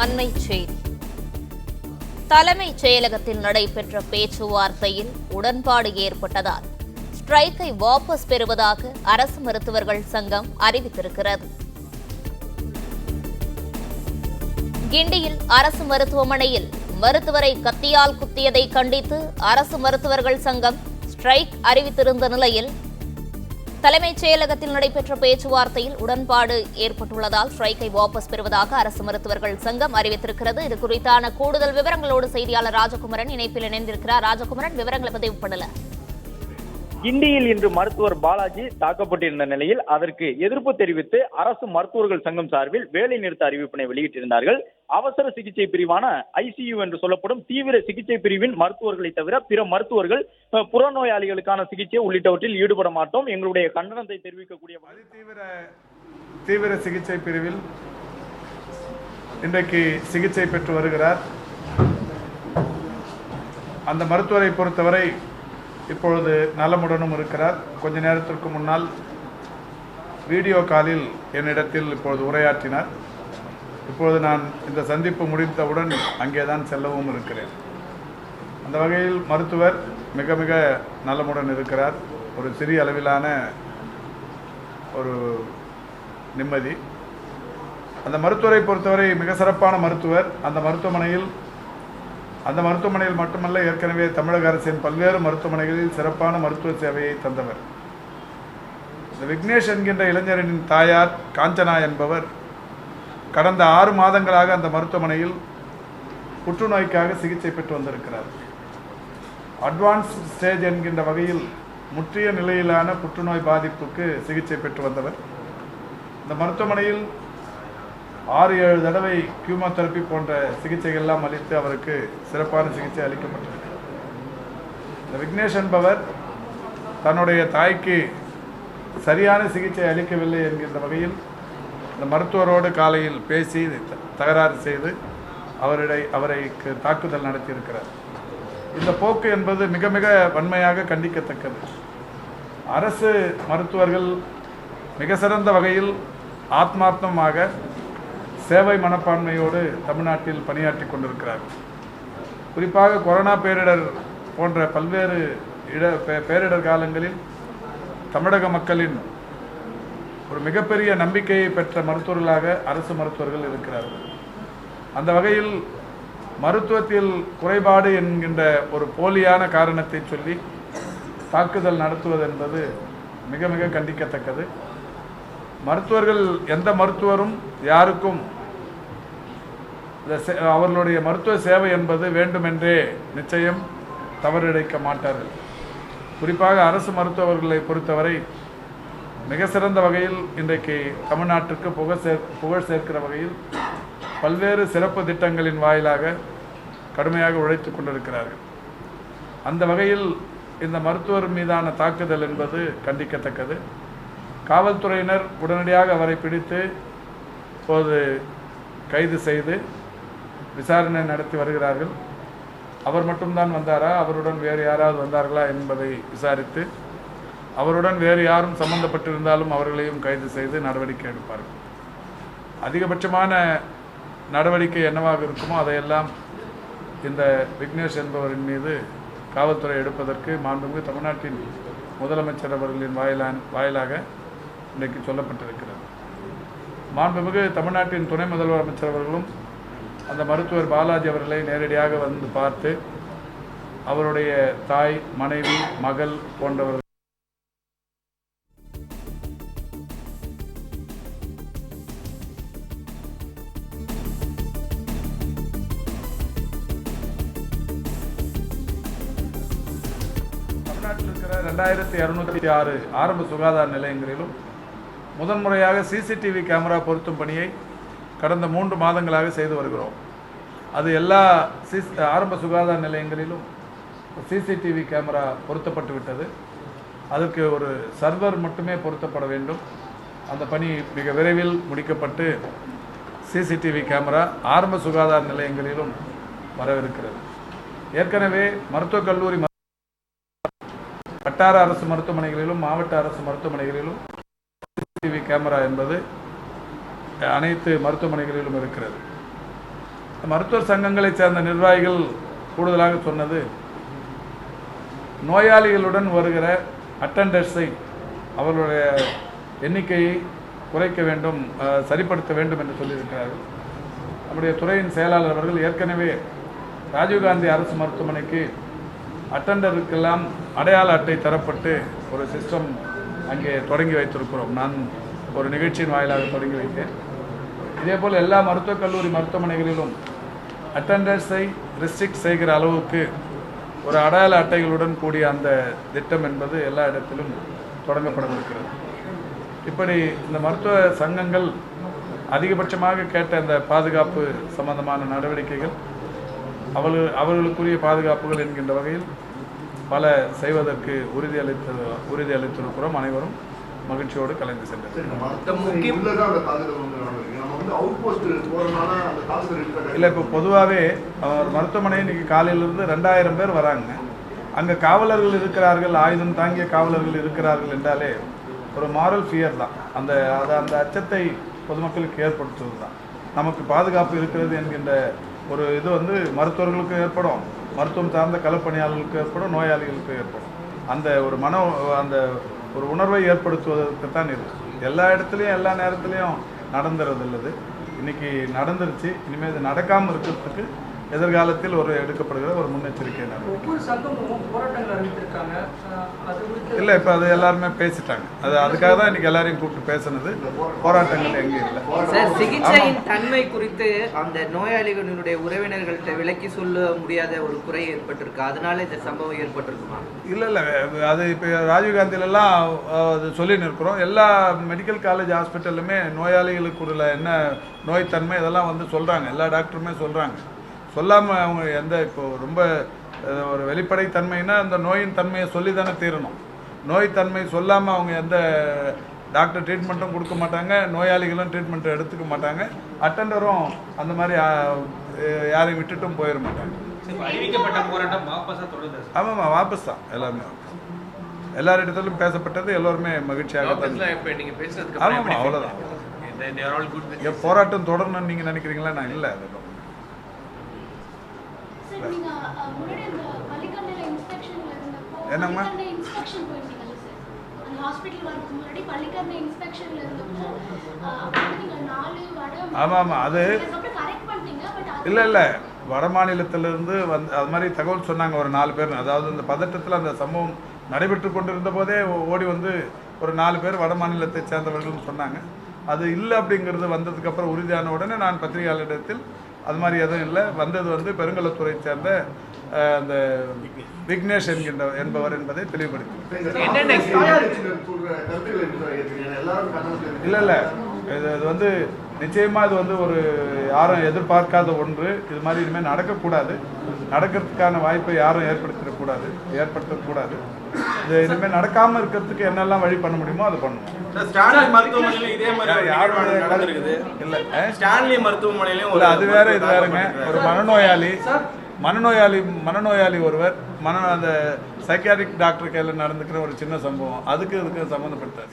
அண்மை செய்தி. தலைமைச் செயலகத்தில் நடைபெற்ற பேச்சுவார்த்தையில் உடன்பாடு ஏற்பட்டதால் ஸ்ட்ரைக்கை வாபஸ் பெறுவதாக அரசு மருத்துவர்கள் சங்கம் அறிவித்திருக்கிறது. கிண்டியில் அரசு மருத்துவமனையில் மருத்துவரை கத்தியால் குத்தியதை கண்டித்து அரசு மருத்துவர்கள் சங்கம் ஸ்ட்ரைக் அறிவித்திருந்த நிலையில் தலைமைச் செயலகத்தில் நடைபெற்ற பேச்சுவார்த்தையில் உடன்பாடு ஏற்பட்டுள்ளதால் ஸ்ட்ரைக்கை வாபஸ் பெறுவதாக அரசு மருத்துவர்கள் சங்கம் அறிவித்திருக்கிறது. இது குறித்தான கூடுதல் விவரங்களோடு செய்தியாளர் ராஜகுமரன் இணைப்பில் இணைந்திருக்கிறார். ராஜகுமரன், விவரங்களை பதிவு பண்ணல. கிண்டியில் இன்று மருத்துவர் பாலாஜி தாக்கப்பட்டிருந்த நிலையில் அதற்கு எதிர்ப்பு தெரிவித்து அரசு மருத்துவர்கள் சங்கம் சார்பில் வேலை நிறுத்த அறிவிப்பினை வெளியிட்டிருந்தார்கள். அவசர சிகிச்சை பிரிவான ஐசியு என்று சொல்லப்படும் தீவிர சிகிச்சை பிரிவின் மருத்துவர்களை தவிர பிற மருத்துவர்கள் புறநோயாளிகளுக்கான சிகிச்சை உள்ளிட்டவற்றில் ஈடுபட மாட்டோம், எங்களுடைய கண்டனத்தை தெரிவிக்கக்கூடிய தீவிர சிகிச்சை பிரிவில் இன்றைக்கு சிகிச்சை பெற்று வருகிறார். அந்த மருத்துவரை பொறுத்தவரை இப்பொழுது நலமுடனும் இருக்கிறார். கொஞ்ச நேரத்திற்கு முன்னால் வீடியோ காலில் என்னிடத்தில் இப்பொழுது உரையாற்றினார். இப்பொழுது நான் இந்த சந்திப்பு முடித்தவுடன் அங்கேதான் செல்லவும் இருக்கிறேன். அந்த வகையில் மருத்துவர் மிக மிக நலமுடன் இருக்கிறார். ஒரு சிறிய அளவிலான ஒரு நிம்மதி. அந்த மருத்துவரை பொறுத்தவரை மிக சிறப்பான மருத்துவர். அந்த மருத்துவமனையில் மட்டுமல்ல, ஏற்கனவே தமிழக அரசின் பல்வேறு மருத்துவமனைகளில் சிறப்பான மருத்துவ சேவையை தந்தவர். இந்த விக்னேஷ் என்கின்ற இளைஞரின் தாயார் காஞ்சனா என்பவர் கடந்த 6 மாதங்களாக அந்த மருத்துவமனையில் புற்றுநோய்க்காக சிகிச்சை பெற்று வந்திருக்கிறார். அட்வான்ஸ் ஸ்டேஜ் என்கின்ற வகையில் முற்றிய நிலையிலான புற்றுநோய் பாதிப்புக்கு சிகிச்சை பெற்று வந்தவர். இந்த மருத்துவமனையில் 6-7 தடவை கியூமோதெரப்பி போன்ற சிகிச்சைகள் எல்லாம் அளித்து அவருக்கு சிறப்பான சிகிச்சை அளிக்கப்பட்டிருக்கு. இந்த விக்னேஷ் என்பவர் தன்னுடைய தாய்க்கு சரியான சிகிச்சை அளிக்கவில்லை என்கின்ற வகையில் இந்த மருத்துவரோடு காலையில் பேசி தகராறு செய்து அவரைக்கு தாக்குதல் நடத்தியிருக்கிறார். இந்த போக்கு என்பது மிக மிக வன்மையாக கண்டிக்கத்தக்கது. அரசு மருத்துவர்கள் மிக சிறந்த வகையில் ஆத்மார்த்தமாக சேவை மனப்பான்மையோடு தமிழ்நாட்டில் பணியாற்றி கொண்டிருக்கிறார்கள். குறிப்பாக கொரோனா பேரிடர் போன்ற பல்வேறு பேரிடர் காலங்களில் தமிழக மக்களின் ஒரு மிகப்பெரிய நம்பிக்கையை பெற்ற மருத்துவர்களாக அரசு மருத்துவர்கள் இருக்கிறார்கள். அந்த வகையில் மருத்துவத்தில் குறைபாடு என்கின்ற ஒரு போலியான காரணத்தை சொல்லி தாக்குதல் நடத்துவது என்பது மிக மிக கண்டிக்கத்தக்கது. மருத்துவர்கள் எந்த மருத்துவரும் யாருக்கும் அவர்களுடைய மருத்துவ சேவை என்பது வேண்டுமென்றே நிச்சயம் தவறிழைக்க மாட்டார்கள். குறிப்பாக அரசு மருத்துவர்களை பொறுத்தவரை மிக சிறந்த வகையில் இன்றைக்கு தமிழ்நாட்டிற்கு புகழ் சேர்க்கிற வகையில் பல்வேறு சிறப்பு திட்டங்களின் வாயிலாக கடுமையாக உழைத்து கொண்டிருக்கிறார்கள். அந்த வகையில் இந்த மருத்துவர் மீதான தாக்குதல் என்பது கண்டிக்கத்தக்கது. காவல்துறையினர் உடனடியாக அவரை பிடித்து இப்போது கைது செய்து விசாரணை நடத்தி வருகிறார்கள். அவர் மட்டும்தான் வந்தாரா, அவருடன் வேறு யாராவது வந்தார்களா என்பதை விசாரித்து அவருடன் வேறு யாரும் சம்பந்தப்பட்டிருந்தாலும் அவர்களையும் கைது செய்து நடவடிக்கை எடுப்பார்கள். அதிகபட்சமான நடவடிக்கை என்னவாக இருக்குமோ அதையெல்லாம் இந்த விக்னேஷ் என்பவரின் மீது காவல்துறை எடுப்பதற்கு மாண்புமிகு தமிழ்நாட்டின் முதலமைச்சர் அவர்களின் வாயிலாக இன்றைக்கு சொல்லப்பட்டிருக்கிறது. மாண்புமிகு தமிழ்நாட்டின் துணை முதல்வர் அமைச்சர் அவர்களும் அந்த மருத்துவர் பாலாஜி அவர்களை நேரடியாக வந்து பார்த்து அவருடைய தாய், மனைவி, மகள் போன்றவர்கள் தமிழ்நாட்டில் இருக்கிற 2206 ஆரம்ப சுகாதார நிலையங்களிலும் முதன்முறையாக சிசிடிவி கேமரா பொருத்தும் பணியை கடந்த 3 மாதங்களாக செய்து வருகிறோம். அது எல்லா ஆரம்ப சுகாதார நிலையங்களிலும் சிசிடிவி கேமரா பொருத்தப்பட்டு விட்டது. அதற்கு ஒரு சர்வர் மட்டுமே பொருத்தப்பட வேண்டும். அந்த பணி மிக விரைவில் முடிக்கப்பட்டு சிசிடிவி கேமரா ஆரம்ப சுகாதார நிலையங்களிலும் வரவிருக்கிறது. ஏற்கனவே மருத்துவக் கல்லூரி வட்டார அரசு மருத்துவமனைகளிலும் மாவட்ட அரசு மருத்துவமனைகளிலும் சிசிடிவி கேமரா என்பது அனைத்து மருத்துவமனைகளிலும் இருக்கிறது. மருத்துவர் சங்கங்களைச் சேர்ந்த நிர்வாகிகள் கூடுதலாக சொன்னது, நோயாளிகளுடன் வருகிற அட்டண்டர்ஸை அவர்களுடைய எண்ணிக்கையை குறைக்க வேண்டும், சரிப்படுத்த வேண்டும் என்று சொல்லியிருக்கிறார்கள். நம்முடைய துறையின் செயலாளர் அவர்கள் ஏற்கனவே ராஜீவ்காந்தி அரசு மருத்துவமனைக்கு அட்டண்டருக்கெல்லாம் அடையாள அட்டை தரப்பட்டு ஒரு சிஸ்டம் அங்கே தொடங்கி வைத்திருக்கிறோம். நான் ஒரு நிகழ்ச்சியின் வாயிலாக தொடங்கி வைத்தேன். இதேபோல் எல்லா மருத்துவக் கல்லூரி மருத்துவமனைகளிலும் அட்டண்டர்ஸை ரெஸ்ட்ரிக்ட் செய்கிற அளவுக்கு ஒரு அடையாள அட்டைகளுடன் கூடிய அந்த திட்டம் என்பது எல்லா இடத்திலும் தொடங்கப்படவிருக்கிறது. இப்படி இந்த மருத்துவ சங்கங்கள் அதிகபட்சமாக கேட்ட இந்த பாதுகாப்பு சம்பந்தமான நடவடிக்கைகள், அவர்களுக்குரிய பாதுகாப்புகள் என்கின்ற வகையில் பல செய்வதற்கு உறுதியளித்திருக்கிறோம். அனைவரும் மகிழ்ச்சியோடு கலந்து சென்றது. இல்லை, இப்போ பொதுவாகவே மருத்துவமனை இன்னைக்கு காலையிலிருந்து 2000 பேர் வராங்க. அங்கே காவலர்கள் இருக்கிறார்கள், ஆயுதம் தாங்கிய காவலர்கள் இருக்கிறார்கள் என்றாலே ஒரு மாரல் ஃபியர் தான். அந்த அச்சத்தை பொதுமக்களுக்கு ஏற்படுத்துவது தான். நமக்கு பாதுகாப்பு இருக்கிறது என்கின்ற ஒரு இது மருத்துவர்களுக்கும் ஏற்படும், மருத்துவம் சார்ந்த களப்பணியாளர்களுக்கு ஏற்படும், நோயாளிகளுக்கு ஏற்படும். அந்த ஒரு உணர்வை ஏற்படுத்துவதற்குத்தான் இருக்குது. எல்லா இடத்துலையும் எல்லா நேரத்துலையும் நடந்துறது இல்லது. இன்னைக்கு நடந்துருச்சு. இனிமேல் இது நடக்காமல் இருக்கிறதுக்கு எதிர்காலத்தில் எடுக்கப்படுகிற ஒரு முன்னெச்சரிக்கை இல்லை. இப்போ அது எல்லாருமே பேசிட்டாங்க. அதுக்காக தான் இன்னைக்கு எல்லாரையும் கூப்பிட்டு பேசுனது. போராட்டங்கள் எங்கேயும் இல்லை. சார், சிகிச்சையின் தன்மை குறித்து அந்த நோயாளிகளுடைய உறவினர்கள்ட்ட விலக்கி சொல்ல முடியாத ஒரு குறை ஏற்பட்டிருக்கு. அதனால இந்த சம்பவம் ஏற்பட்டிருக்குமா? இல்லை, அது இப்போ ராஜீவ்காந்திலெல்லாம் அது சொல்லி நிற்கிறோம். எல்லா மெடிக்கல் காலேஜ் ஹாஸ்பிட்டல்லுமே நோயாளிகளுக்கு உள்ள என்ன நோய் தன்மை இதெல்லாம் சொல்கிறாங்க. எல்லா டாக்டருமே சொல்கிறாங்க. சொல்லாமல் அவங்க இப்போ ரொம்ப ஒரு வெளிப்படை தன்மைனா அந்த நோயின் தன்மையை சொல்லி தானே தீரணும். நோய் தன்மை சொல்லாமல் அவங்க எந்த டாக்டர் ட்ரீட்மெண்ட்டும் கொடுக்க மாட்டாங்க, நோயாளிகளும் ட்ரீட்மெண்ட்டை எடுத்துக்க மாட்டாங்க, அட்டண்டரும் அந்த மாதிரி யாரையும் விட்டுட்டும் போயிட மாட்டாங்க. ஆமாம்மா, வாபஸ் தான். எல்லாருமே எல்லாரிடத்திலும் பேசப்பட்டது. எல்லோருமே மகிழ்ச்சியாக தான். ஆமாம்மா, அவ்வளோதான். போராட்டம் தொடரணும்னு நீங்கள் நினைக்கிறீங்களா? நான் இல்லை. என்னம்மா? ஆமாம், அது இல்லை வட மாநிலத்திலிருந்து அது மாதிரி தகவல் சொன்னாங்க ஒரு 4 பேர். அதாவது இந்த பதட்டத்தில் அந்த சம்பவம் நடைபெற்று கொண்டிருந்த போதே ஓடி ஒரு 4 பேர் வட மாநிலத்தை சேர்ந்தவர்கள்னு சொன்னாங்க. அது இல்லை அப்படிங்கிறது வந்ததுக்கப்புறம் உறுதியான உடனே நான் பத்திரிகையாளரிடத்தில் அது மாதிரி எதுவும் இல்லை, வந்தது பெருங்கலத்துறை சேர்ந்த அந்த விக்னேஷ் என்பவர் என்பதை தெளிவுபடுத்தி. இல்லை, இது நிச்சயமாக இது ஒரு யாரும் எதிர்பார்க்காத ஒன்று. இது மாதிரி இனிமேல் நடக்கக்கூடாது. நடக்கிறதுக்கான வாய்ப்பை யாரும் ஏற்படுத்தக்கூடாது. இது இனிமேல் நடக்காமல் இருக்கிறதுக்கு என்னெல்லாம் வழி பண்ண முடியுமோ அதை பண்ணுவோம். அது வேற, இது வேறுங்க. ஒரு மனநோயாளி ஒருவர் அந்த சைக்கியாட்ரிக் டாக்டர் கையில் நடந்துக்கிற ஒரு சின்ன சம்பவம், இதுக்கு சம்மந்தப்பட்டார்.